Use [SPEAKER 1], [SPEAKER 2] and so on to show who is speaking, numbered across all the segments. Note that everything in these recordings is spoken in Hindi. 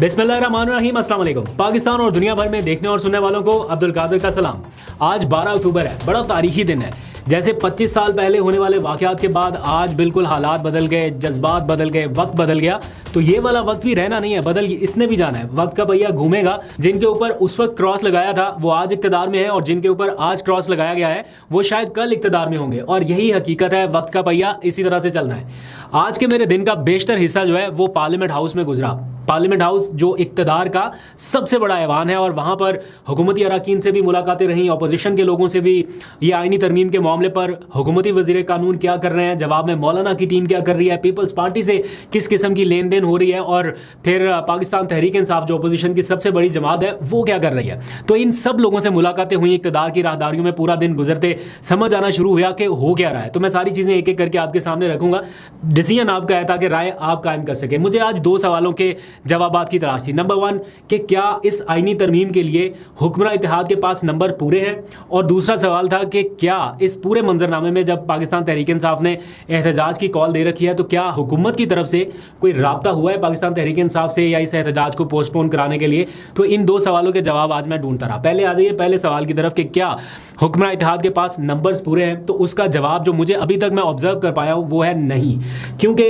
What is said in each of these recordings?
[SPEAKER 1] बिस्मिल्लाहिर्रहमानिर्रहीम, अस्सलाम वालेकुम। पाकिस्तान और दुनिया भर में देखने और सुनने वालों को अब्दुल कादिर का सलाम। आज 12 अक्टूबर है, बड़ा तारीखी दिन है। जैसे 25 साल पहले होने वाले वाक़यात के बाद आज बिल्कुल हालात बदल गए, जज्बात बदल गए, वक्त बदल गया। तो ये वाला वक्त भी रहना नहीं है, बदल इसने भी जाना है। वक्त का पहिया घूमेगा। जिनके ऊपर उस वक्त क्रॉस लगाया था वो आज इक़्तिदार में है, और जिनके ऊपर आज क्रॉस लगाया गया है वो शायद कल इक़्तिदार में होंगे। और यही हकीकत है, वक्त का पहिया इसी तरह से चलना है। आज के मेरे दिन का बेशतर हिस्सा जो है वो पार्लियामेंट हाउस में गुजरा। पार्लियामेंट हाउस जो इक़्तिदार का सबसे बड़ा ऐवान है, और वहाँ पर हुकूमती अरकान से भी मुलाकातें रहीं, अपोजिशन के लोगों से भी। ये आईनी तरमीम के मामले पर हुकूमती वज़ीर कानून क्या कर रहे हैं, जवाब में मौलाना की टीम क्या कर रही है, पीपल्स पार्टी से किस किस्म की लेन देन हो रही है, और फिर पाकिस्तान तहरीक इंसाफ जो अपोजिशन की सबसे बड़ी जमात है वो क्या कर रही है। तो इन सब लोगों से मुलाकातें हुई। इक़्तिदार की राहदारियों में पूरा दिन गुजरते समझ आना शुरू हुआ कि हो क्या रहा है। तो मैं सारी चीज़ें एक एक करके आपके सामने रखूँगा। डिसीजन आपका है ताकि राय आप कायम कर सकें। मुझे आज दो सवालों के जवाबात की तलाश थी। नंबर 1 कि क्या इस आईनी तरमीम के लिए हुक्मरान इत्तेहाद के पास नंबर पूरे हैं, और दूसरा सवाल था कि क्या इस पूरे मंजरनामे में जब पाकिस्तान तहरीक इंसाफ ने एहतजाज की कॉल दे रखी है तो क्या हुकूमत की तरफ से कोई राब्ता हुआ है पाकिस्तान तहरीक इंसाफ से या इस एहतजाज को पोस्टपोन कराने के लिए। तो इन दो सवालों के जवाब आज मैं ढूंढता रहा। पहले आ जाइए पहले सवाल की तरफ कि क्या हुक्मरान इत्तेहाद के पास नंबर्स पूरे हैं। तो उसका जवाब जो मुझे अभी तक मैं ऑब्जर्व कर पाया हूँ वो है नहीं, क्योंकि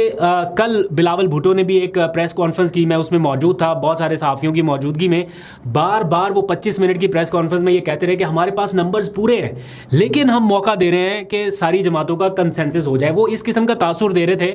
[SPEAKER 1] कल बिलावल भुट्टो ने भी एक प्रेस कॉन्फ्रेंस की, मैं उसमें मौजूद था, बहुत सारे सहाफ़ियों की मौजूदगी में। बार बार वो 25 मिनट की प्रेस कॉन्फ्रेंस में ये कहते रहे कि हमारे पास नंबर्स पूरे हैं, लेकिन हम मौका दे रहे हैं कि सारी जमातों का कंसेंसस हो जाए। वो इस किस्म का तासुर दे रहे थे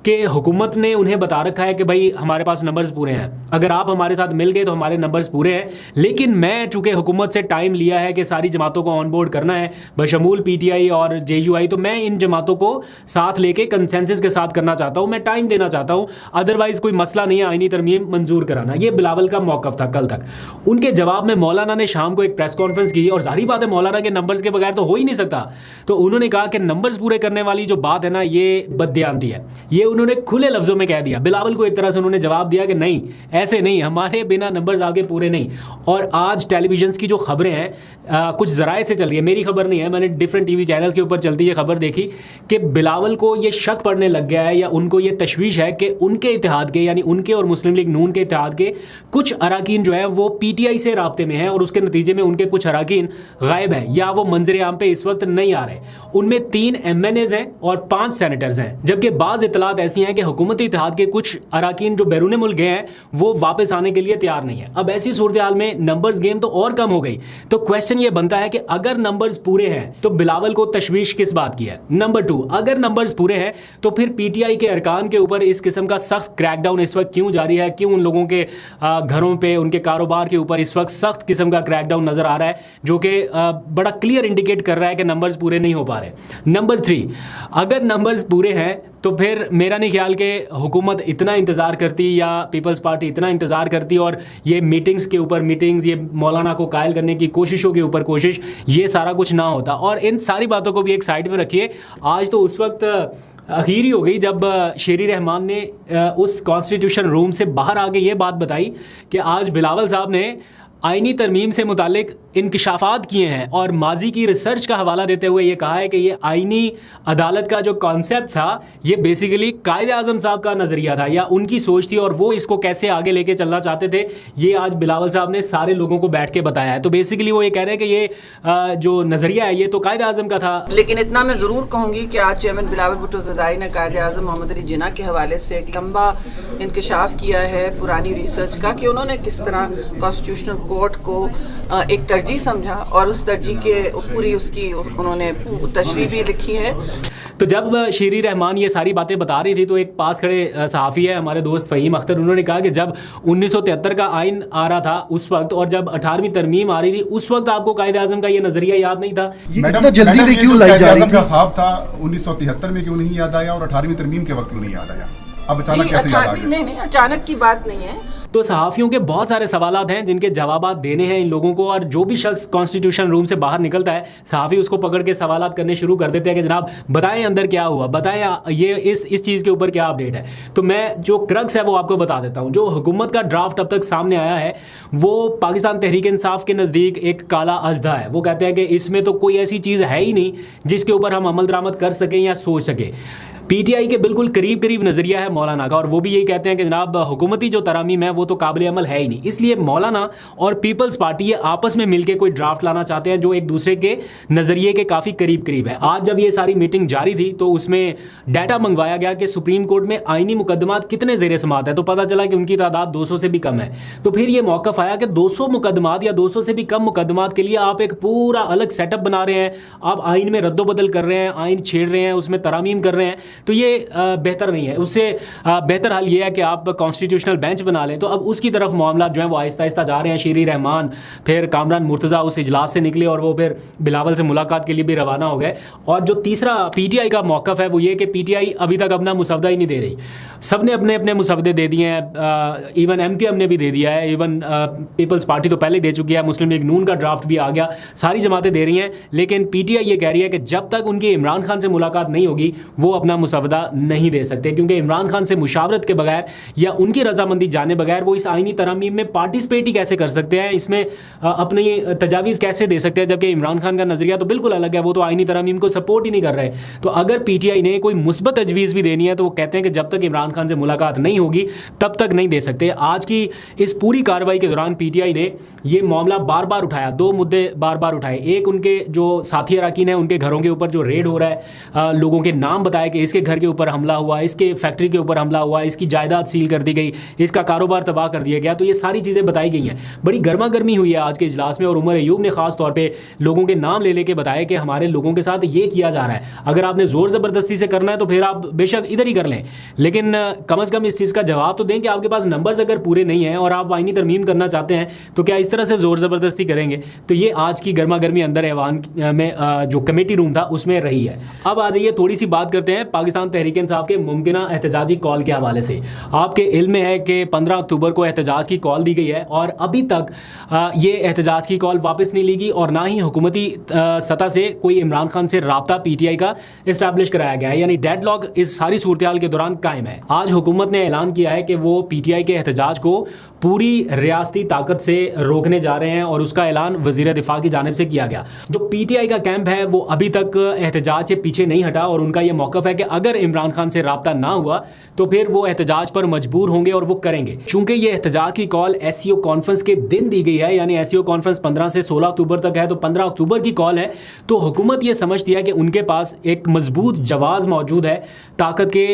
[SPEAKER 1] कि हुकूमत ने उन्हें बता रखा है कि भाई हमारे पास नंबर्स पूरे हैं, अगर आप हमारे साथ मिल गए तो हमारे नंबर्स पूरे हैं। लेकिन मैं चूँकि हुकूमत से टाइम लिया है कि सारी जमातों को ऑन बोर्ड करना है, बशमूल PTI और JUI, तो मैं इन जमातों को साथ लेके कंसेंसस के साथ करना चाहता हूँ, मैं टाइम देना चाहता हूँ। अदरवाइज कोई मसला नहीं है आईनी तरमीम मंजूर कराना। ये बिलावल का मौक़िफ़ था कल तक। उनके जवाब में मौलाना ने शाम को एक प्रेस कॉन्फ्रेंस की, और जाहिर बात है मौलाना के नंबर्स के बगैर तो हो ही नहीं सकता। तो उन्होंने कहा कि नंबर्स पूरे करने वाली जो बात है ना, ये बददियानती है। ये उन्होंने खुले लफ्ज़ों में कह दिया। बिलावल को एक तरह से उन्होंने जवाब दिया कि नहीं, ऐसे नहीं, हमारे बिना नंबर्स आगे पूरे नहीं। और आज टेलीविजन की जो खबरें हैं, कुछ ज़राए से चल रही है, मेरी खबर नहीं है, मैंने डिफरेंट TV चैनल के ऊपर चलती ये खबर देखी कि बिलावल को ये शक पड़ने लग गया है, या उनको ये तशवीश है कि उनके इत्तेहाद के, यानी उनके और मुस्लिम लीग नून के इत्तेहाद के कुछ अरकान जो है वो PTI से राब्ते में हैं, और उसके नतीजे में उनके कुछ अरकान गायब हैं या वो मंजर आम पे इस वक्त नहीं आ रहे। उनमें 3 MNAs हैं और 5 सेनेटर्स हैं, जबकि बाज़ इतलात ऐसी हैं कि हुकूमती इत्तेहाद के कुछ अरकान जो बैरून मुल्क गए हैं वो वापस आने के लिए तैयार नहीं है। अब ऐसी सूरत हाल में नंबर्स गेम तो और कम हो गई। तो क्वेश्चन ये बनता है कि अगर नंबर्स पूरे हैं तो बिलावल को तशवीश किस बात की है। नंबर 2, अगर नंबर्स पूरे हैं तो फिर PTI के अरकान के ऊपर इस किस्म का सख्त क्रैकडाउन इस वक्त क्यों जारी है, क्यों उन लोगों के घरों पे, उनके कारोबार के ऊपर इस वक्त सख्त किस्म का क्रैकडाउन नजर आ रहा है, जो कि बड़ा क्लियर इंडिकेट कर रहा है कि नंबर्स पूरे नहीं हो पा रहे। नंबर 3, अगर नंबर्स पूरे हैं तो फिर मेरा नहीं ख्याल कि हुकूमत इतना इंतज़ार करती या पीपल्स पार्टी इतना इंतज़ार करती, और ये मीटिंग्स के ऊपर मीटिंग्स, ये मौलाना को कायल करने की कोशिशों के ऊपर कोशिश, ये सारा कुछ ना होता। और इन सारी बातों को भी एक साइड में रखिए। आज तो उस वक्त अखीर ही हो गई जब शेरी रहमान ने उस कॉन्स्टिट्यूशन रूम से बाहर आके ये बात बताई कि आज बिलावल साहब ने आईनी तरमीम से मुतालिक इंकशाफात किए हैं, और माजी की रिसर्च का हवाला देते हुए ये कहा है कि ये आईनी अदालत का जो कॉन्सेप्ट था ये बेसिकली कायदे आज़म साहब का नज़रिया था या उनकी सोच थी, और वो इसको कैसे आगे लेके चलना चाहते थे, ये आज बिलावल साहब ने सारे लोगों को बैठ के बताया है। तो बेसिकली वो ये कह रहे हैं कि ये जो नज़रिया है ये तो कायदे आज़म का था।
[SPEAKER 2] लेकिन इतना मैं ज़रूर कहूँगी कि आज चेयरमैन बिलावल भुट्टो ज़रदारी ने कायदे आज़म मोहम्मद अली जिन्ना के हवाले से एक लंबा इंकशाफ किया है पुरानी रिसर्च का, कि उन्होंने किस तरह कॉन्स्टिट्यूशनल कोर्ट को एक तरजीह समझा, और उस तरजीह के पूरी उसकी उन्होंने तशरीह भी लिखी है।
[SPEAKER 1] तो जब शेरी रहमान ये सारी बातें बता रही थी तो एक पास खड़े सहाफ़ी है हमारे दोस्त फ़हीम अख्तर, उन्होंने कहा कि जब 1973 का आइन आ रहा था उस वक्त, और जब 18वीं तरमीम आ रही थी उस वक्त आपको कायदे आज़म का ये नज़रिया याद नहीं था।
[SPEAKER 3] मैडम जल्दी में क्यों लाई जा रही थी? ख्वाब था 1973 में क्यों नहीं याद आया, और 18वीं तरमीम के वक्त क्यों नहीं याद आया? अब अचानक कैसे याद आ गया?
[SPEAKER 2] नहीं, अचानक की बात नहीं है।
[SPEAKER 1] तो सहाफ़ियों के बहुत सारे सवालात हैं जिनके जवाबात देने हैं इन लोगों को, और जो भी शख्स कॉन्स्टिट्यूशन रूम से बाहर निकलता है सहाफ़ी उसको पकड़ के सवालात करने शुरू कर देते हैं कि जनाब बताएं अंदर क्या हुआ, बताएं ये इस चीज़ के ऊपर क्या अपडेट है। तो मैं जो क्रक्स है वो आपको बता देता हूँ। जो हुकूमत का ड्राफ्ट अब तक सामने आया है वो पाकिस्तान तहरीक इंसाफ के नज़दीक एक काला अजदा है। वो कहते हैं कि इसमें तो कोई ऐसी चीज़ है ही नहीं जिसके ऊपर हम अमल दरामद कर सकें या सोच सकें। पीटीआई के बिल्कुल करीब करीब नजरिया है मौलाना का, और वो भी यही कहते हैं कि जनाब हुकूमती जो तरामीम है वो तो काबिल अमल है ही नहीं, इसलिए मौलाना और पीपल्स पार्टी ये आपस में मिलकर कोई ड्राफ्ट लाना चाहते हैं जो एक दूसरे के नजरिए के काफी करीब करीब है। आज जब ये सारी मीटिंग जारी थी तो उसमें डाटा मंगवाया गया कि सुप्रीम कोर्ट में आईनी मुकदमात कितने ज़ेर समाअत है, तो पता चला कि उनकी तादाद 200 से भी कम है। तो फिर ये मौक़िफ़ आया कि 200 मुकदमात या 200 से भी कम मुकदमात के लिए आप एक पूरा अलग सेटअप बना रहे हैं, आप आइन में रद्दोबदल कर रहे हैं, आइन छेड़ रहे हैं, उसमें तरामीम कर रहे हैं, तो ये बेहतर नहीं है। उससे बेहतर हल ये है कि आप कॉन्स्टिट्यूशनल बेंच बना लें। तो अब उसकी तरफ मामला जो है वो आहिस्ता आहिस्ता जा रहे हैं। शीरी रहमान फिर कामरान मुर्तज़ा उस इजलास से निकले और वो फिर बिलावल से मुलाकात के लिए भी रवाना हो गए। और जो तीसरा पीटीआई का मौक़िफ़ है वो ये कि पीटीआई अभी तक अपना मुसवदा ही नहीं दे रही। सब ने अपने अपने मुसवदे दे दिए हैं, इवन एमकेएम ने भी दे दिया है, इवन पीपल्स पार्टी तो पहले दे चुकी है, मुस्लिम लीग नून का ड्राफ्ट भी आ गया, सारी जमातें दे रही हैं। लेकिन पीटीआई ये कह रही है कि जब तक उनकी इमरान खान से मुलाकात नहीं होगी वो अपना मुसवदा नहीं दे सकते, क्योंकि इमरान खान से मुशावरत के बगैर या उनकी रजामंदी जाने बगैर वो इस आईनी तरामीम में पार्टिसिपेट ही कैसे कर सकते हैं, इसमें अपनी तजावीज़ कैसे दे सकते हैं, जबकि इमरान खान का नज़रिया तो बिल्कुल अलग है, वो तो आईनी तरामीम को सपोर्ट ही नहीं कर रहे। तो अगर पीटीआई ने कोई मुस्बत तजवीज़ भी देनी है तो वो कहते हैं कि जब तक इमरान खान से मुलाकात नहीं होगी तब तक नहीं दे सकते। आज की इस पूरी कार्रवाई के दौरान पीटीआई ने ये मामला बार बार उठाया, दो मुद्दे बार बार उठाए। एक, उनके जो साथी अरकान हैं उनके घरों के ऊपर जो रेड हो रहा है, लोगों के नाम बताए कि इसके घर के ऊपर हमला हुआ, इसके फैक्ट्री के ऊपर हमला हुआ, इसकी जायदाद सील कर दी गई, इसका कारोबार तबाह कर दिया गया। तो ये सारी चीज़ें बताई गई हैं। बड़ी गर्मा गर्मी हुई है आज के इजलास में, और उमर अयूब ने खास तौर पर लोगों के नाम ले लेके बताया कि हमारे लोगों के साथ ये किया जा रहा है। अगर आपने ज़ोर ज़बरदस्ती से करना है तो फिर आप बेशक इधर ही कर लें, लेकिन कम से कम इस चीज़ का जवाब तो दें कि आपके पास नंबर्स अगर पूरे नहीं हैं और आप आईनी तरमीम करना चाहते हैं तो क्या इस तरह से ज़ोर ज़बरदस्ती करेंगे। तो ये आज की गर्मा गर्मी अंदर ऐवान में जो कमेटी रूम था उसमें रही है। अब आ जाइए थोड़ी सी बात करते हैं पाकिस्तान तहरीक इंसाफ के मुमकिना एहतजाजी कॉल के हवाले से। आपके इल्म में है कि 15 अक्टूबर को एहतजाज की कॉल दी गई है और अभी तक ये एहतजाज की कॉल वापस नहीं ली गई और ना ही हुकूमती सतह से कोई इमरान खान से राब्ता पीटीआई का इस्टेब्लिश कराया गया है, यानी डेडलॉक इस सारी सूरत हाल के दौरान कायम है। आज हुकूमत ने ऐलान किया है कि वो पीटीआई के एहतजाज को पूरी रियासती ताकत से रोकने जा रहे हैं और उसका ऐलान वज़ीर दिफा की जानिब से किया गया। जो पीटीआई का कैंप है वो अभी तक एहतजाज से पीछे नहीं हटा और उनका ये मौक़िफ़ है कि अगर इमरान खान से राब्ता ना हुआ तो फिर वो एहतजाज पर मजबूर होंगे और वो करेंगे। चूंकि ये एहतजाज की कॉल एससीओ कॉन्फ्रेंस के दिन दी गई है, यानी एससीओ कॉन्फ्रेंस 15 से 16 अक्टूबर तक है, तो 15 अक्टूबर की कॉल है, तो हुकूमत ये समझती है कि उनके पास एक मजबूत जवाज़ मौजूद है ताकत के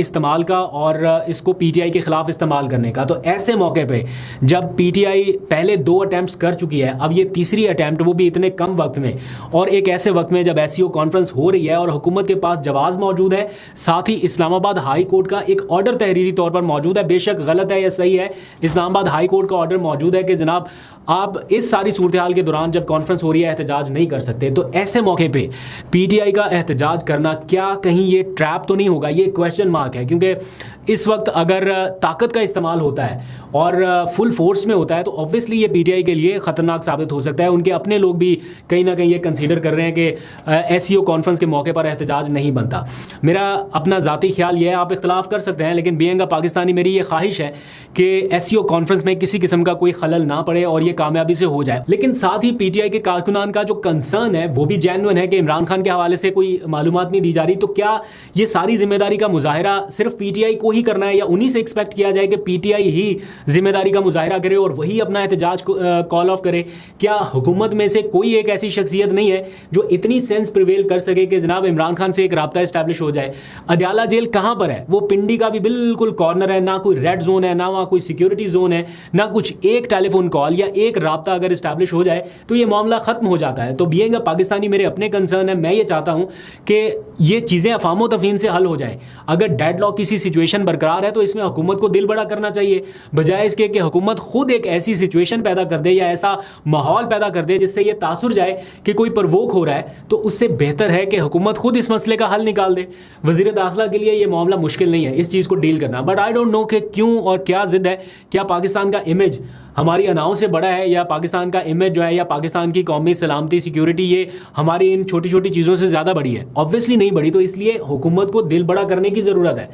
[SPEAKER 1] इस्तेमाल का और इसको पीटीआई के खिलाफ इस्तेमाल करने का। तो ऐसे मौके पे जब पीटीआई पहले 2 अटैम्प्ट्स कर चुकी है, अब ये तीसरी अटैम्प्ट, वो भी इतने कम वक्त में और एक ऐसे वक्त में जब एससीओ कॉन्फ्रेंस हो रही है और हुकूमत के पास जवाज़ मौजूद है, साथ ही इस्लामाबाद हाई कोर्ट का एक ऑर्डर तहरीरी तौर पर मौजूद है, बेशक गलत है या सही है, इस्लामाबाद हाई कोर्ट का ऑर्डर मौजूद है कि जनाब आप इस सारी सूरत हाल के दौरान जब कॉन्फ्रेंस हो रही है एहतजाज नहीं कर सकते। तो ऐसे मौके पे पीटीआई का एहतजाज करना क्या कहीं ये ट्रैप तो नहीं होगा, ये क्वेश्चन मार्क है। क्योंकि इस वक्त अगर ताकत का इस्तेमाल होता है और फुल फोर्स में होता है तो ऑब्वियसली ये पीटीआई के लिए ख़तरनाक साबित हो सकता है। उनके अपने लोग भी कहीं ना कहीं ये कंसीडर कर रहे हैं कि एससीओ कॉन्फ्रेंस के मौके पर एहतजाज नहीं बनता। मेरा अपना ज़ाती ख्याल ये है, आप इख्तलाफ कर सकते हैं, लेकिन बीइंग अ पाकिस्तानी मेरी ये ख्वाहिश है कि एससीओ कॉन्फ्रेंस में किसी किस्म का कोई खलल ना पड़े और ये कामयाबी से हो जाए। लेकिन साथ ही पीटीआई के कारकुनान का जो कंसर्न है वो भी जेन्युइन है कि इमरान खान के हवाले से कोई मालूमात नहीं दी जा रही। तो क्या ये सारी जिम्मेदारी का मुजाहिरा सिर्फ पीटीआई को ही करना है या उन्हीं से एक्सपेक्ट किया जाए कि पीटीआई ही जिम्मेदारी का मुजाहिरा करे और वही अपना एहतजाज कॉल ऑफ करे? क्या हुकूमत में से कोई एक ऐसी शख्सियत नहीं है जो इतनी सेंस प्रिवेल कर सके कि जनाब इमरान खान से एक राब्ता इस्टेब्लिश हो जाए? अडयाला जेल कहाँ पर है? वो पिंडी का भी बिल्कुल कॉर्नर है, ना कोई रेड जोन है, ना वहाँ कोई सिक्योरिटी जोन है, ना कुछ। एक टेलीफोन कॉल या एक राब्ता अगर इस्टेब्लिश हो जाए तो ये मामला खत्म हो जाता है। तो बीइंग अ पाकिस्तानी मेरे अपने कंसर्न है, मैं ये चाहता हूँ कि ये चीज़ें अफामो तफहीम से हल हो जाए। अगर डेडलॉक किसी सिचुएशन बरकरार है तो इसमें हुकूमत को दिल बड़ा करना चाहिए, बजाय इसके कि हुकूमत खुद एक ऐसी सिचुएशन पैदा कर दे या ऐसा माहौल पैदा कर दे जिससे ये तासुर जाए कि कोई प्रवोक हो रहा है। तो उससे बेहतर है कि हुकूमत खुद इस मसले का हल निकाल दे। वज़ीर दाखिला के लिए ये मामला मुश्किल नहीं है इस चीज़ को डील करना, बट आई डोंट नो कि क्यों और क्या ज़िद है। क्या पाकिस्तान का इमेज हमारी अनाओं से बड़ा है, या पाकिस्तान का इमेज जो है या पाकिस्तान की कौमी सलामती सिक्योरिटी ये हमारी इन छोटी छोटी चीज़ों से ज़्यादा बड़ी है? ऑब्वियसली नहीं बड़ी। तो इसलिए हुकूमत को दिल बड़ा करने की ज़रूरत है।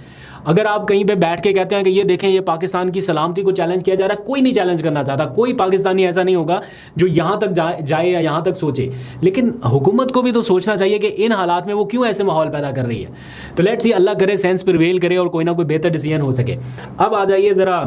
[SPEAKER 1] अगर आप कहीं पे बैठ के कहते हैं कि ये देखें ये पाकिस्तान की सलामती को चैलेंज किया जा रहा है, कोई नहीं चैलेंज करना चाहता, कोई पाकिस्तानी ऐसा नहीं होगा जो यहाँ तक जाए या यहाँ तक सोचे। लेकिन हुकूमत को भी तो सोचना चाहिए कि इन हालात में वो क्यों ऐसे माहौल पैदा कर रही है। तो लेट्स सी, अल्लाह करे सेंस प्रिवेल करे और कोई ना कोई बेहतर डिसीजन हो सके। अब आ जाइए ज़रा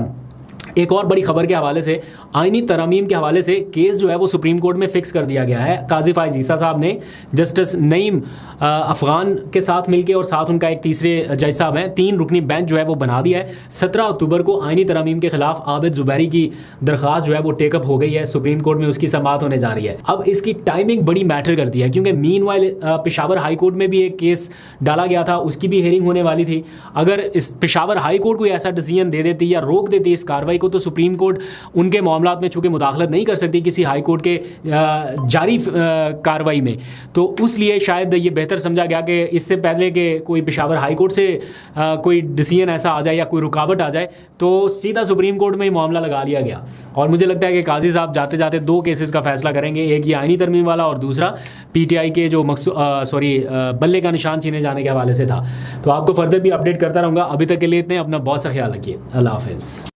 [SPEAKER 1] एक और बड़ी खबर के हवाले से, आईनी तरमीम के हवाले से केस जो है वो सुप्रीम कोर्ट में फिक्स कर दिया गया है। काजी फाइज ईसा साहब ने जस्टिस नईम अफ़गान के साथ मिलकर और साथ उनका एक तीसरे जज साहब हैं, 3 रुकनी बेंच जो है वो बना दिया है। 17 अक्टूबर को आईनी तरमीम के खिलाफ आबिद ज़ुबैरी की दरख्वास्त जो है वो टेकअप हो गई है, सुप्रीम कोर्ट में उसकी समाअत होने जा रही है। अब इसकी टाइमिंग बड़ी मैटर करती है, क्योंकि मीनवाइल पेशावर हाई कोर्ट में भी एक केस डाला गया था, उसकी भी हेयरिंग होने वाली थी। अगर इस पेशावर हाई कोर्ट कोई ऐसा डिसीजन दे देती या रोक देती इस कार्रवाई को, तो सुप्रीम कोर्ट उनके मामलात में चूंकि मुदाखलत नहीं कर सकती किसी हाई कोर्ट के जारी कार्रवाई में, तो उसलिए शायद ये बेहतर समझा गया कि इससे पहले कि कोई पेशावर हाई कोर्ट से कोई डिसीजन ऐसा आ जाए या कोई रुकावट आ जाए, तो सीधा सुप्रीम कोर्ट में ही मामला लगा लिया गया। और मुझे लगता है कि काजी साहब जाते जाते 2 केसेस का फैसला करेंगे, एक ये आईनी तरमीम वाला और दूसरा PTI के जो बल्ले का निशान छीने जाने के हवाले से था। तो आपको फर्दर भी अपडेट करता रहूँगा। अभी तक के लिए इतने, अपना बहुत सा ख्याल रखिए। अल्लाह हाफिज़।